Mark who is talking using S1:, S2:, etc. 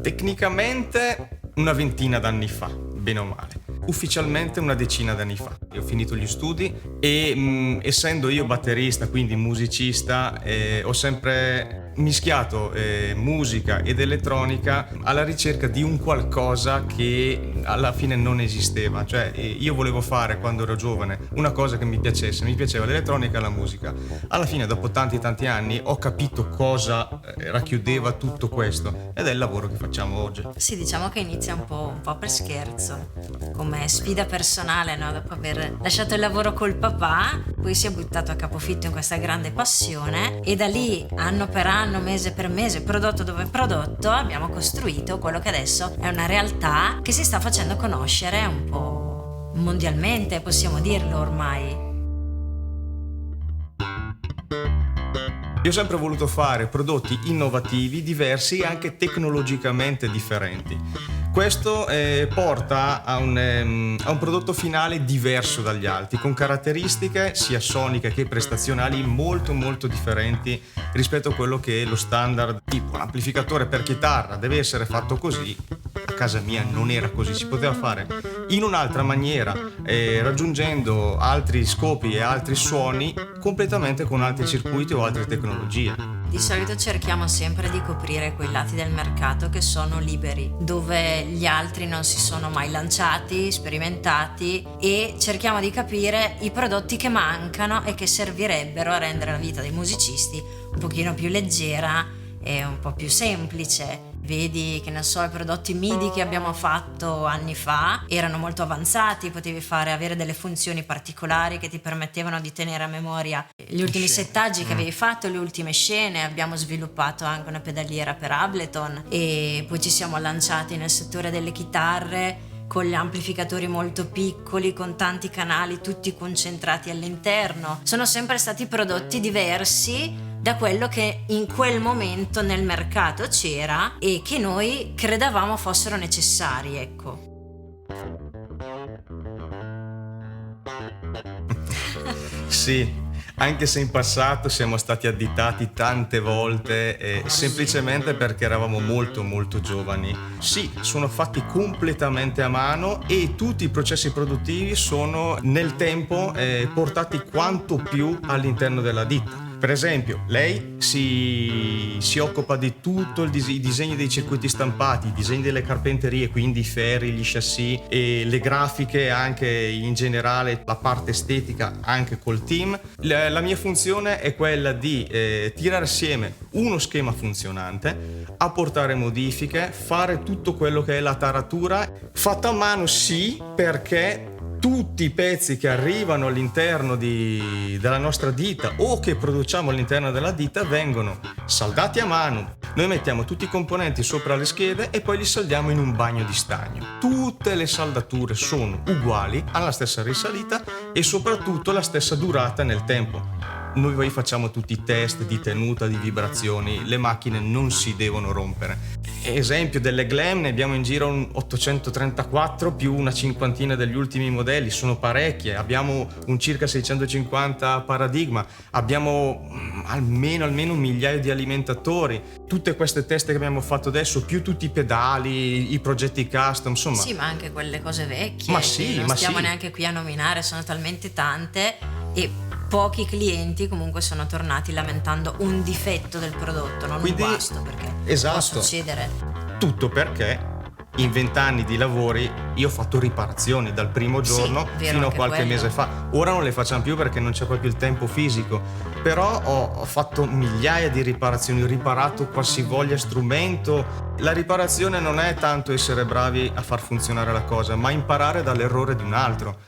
S1: Tecnicamente una ventina d'anni fa, bene o male. Ufficialmente una decina d'anni fa. Io ho finito gli studi e essendo io batterista, quindi musicista, ho sempre mischiato musica ed elettronica alla ricerca di un qualcosa che alla fine non esisteva. Cioè io volevo fare, quando ero giovane, una cosa che mi piacesse. Mi piaceva l'elettronica e la musica. Alla fine, dopo tanti anni, ho capito cosa racchiudeva tutto questo, ed è il lavoro che facciamo oggi.
S2: Sì, diciamo che inizia un po' per scherzo, come sfida personale, no? Dopo aver lasciato il lavoro col papà, poi si è buttato a capofitto in questa grande passione, e da lì, anno per anno, mese per mese, prodotto dopo prodotto, abbiamo costruito quello che adesso è una realtà che si sta facendo conoscere un po' mondialmente, possiamo dirlo ormai.
S1: Io ho sempre voluto fare prodotti innovativi, diversi e anche tecnologicamente differenti. Questo porta a un prodotto finale diverso dagli altri, con caratteristiche sia soniche che prestazionali molto differenti rispetto a quello che è lo standard. Tipo, un amplificatore per chitarra deve essere fatto così. A casa mia non era così, si poteva fare in un'altra maniera, raggiungendo altri scopi e altri suoni completamente con altri circuiti o altre tecnologie.
S2: Di solito cerchiamo sempre di coprire quei lati del mercato che sono liberi, dove gli altri non si sono mai lanciati, sperimentati, e cerchiamo di capire i prodotti che mancano e che servirebbero a rendere la vita dei musicisti un pochino più leggera e un po' più semplice. Vedi, che ne so, i prodotti MIDI che abbiamo fatto anni fa erano molto avanzati, potevi avere delle funzioni particolari che ti permettevano di tenere a memoria gli ultimi settaggi che avevi fatto, le ultime scene. Abbiamo sviluppato anche una pedaliera per Ableton, e poi ci siamo lanciati nel settore delle chitarre con gli amplificatori molto piccoli, con tanti canali tutti concentrati all'interno. Sono sempre stati prodotti diversi da quello che in quel momento nel mercato c'era e che noi credevamo fossero necessari, ecco.
S1: Sì, anche se in passato siamo stati additati tante volte, semplicemente perché eravamo molto giovani. Sì, sono fatti completamente a mano e tutti i processi produttivi sono nel tempo portati quanto più all'interno della ditta. Per esempio, lei si occupa di tutto i disegni dei circuiti stampati, i disegni delle carpenterie, quindi i ferri, gli chassis, e le grafiche, anche in generale la parte estetica anche col team. La mia funzione è quella di tirare assieme uno schema funzionante, apportare modifiche, fare tutto quello che è la taratura fatta a mano, sì, perché tutti i pezzi che arrivano all'interno della nostra ditta o che produciamo all'interno della ditta vengono saldati a mano. Noi mettiamo tutti i componenti sopra le schede e poi li saldiamo in un bagno di stagno. Tutte le saldature sono uguali, hanno la stessa risalita e soprattutto la stessa durata nel tempo. Noi facciamo tutti i test di tenuta, di vibrazioni, le macchine non si devono rompere. Esempio delle Glam, ne abbiamo in giro un 834 più una cinquantina degli ultimi modelli, sono parecchie. Abbiamo un circa 650 Paradigma, abbiamo almeno un migliaio di alimentatori. Tutte queste teste che abbiamo fatto adesso, più tutti i pedali, i progetti custom, insomma.
S2: Sì, ma anche quelle cose vecchie,
S1: ma sì,
S2: non stiamo
S1: sì.
S2: neanche qui a nominare, sono talmente tante, e pochi clienti comunque sono tornati lamentando un difetto del prodotto, non
S1: Quindi,
S2: un guasto, perché
S1: esatto,
S2: può succedere.
S1: Tutto perché in 20 anni di lavori io ho fatto riparazioni dal primo giorno fino a qualche mese fa. Ora non le facciamo più perché non c'è proprio il tempo fisico, però ho fatto migliaia di riparazioni, ho riparato qualsivoglia strumento. La riparazione non è tanto essere bravi a far funzionare la cosa, ma imparare dall'errore di un altro.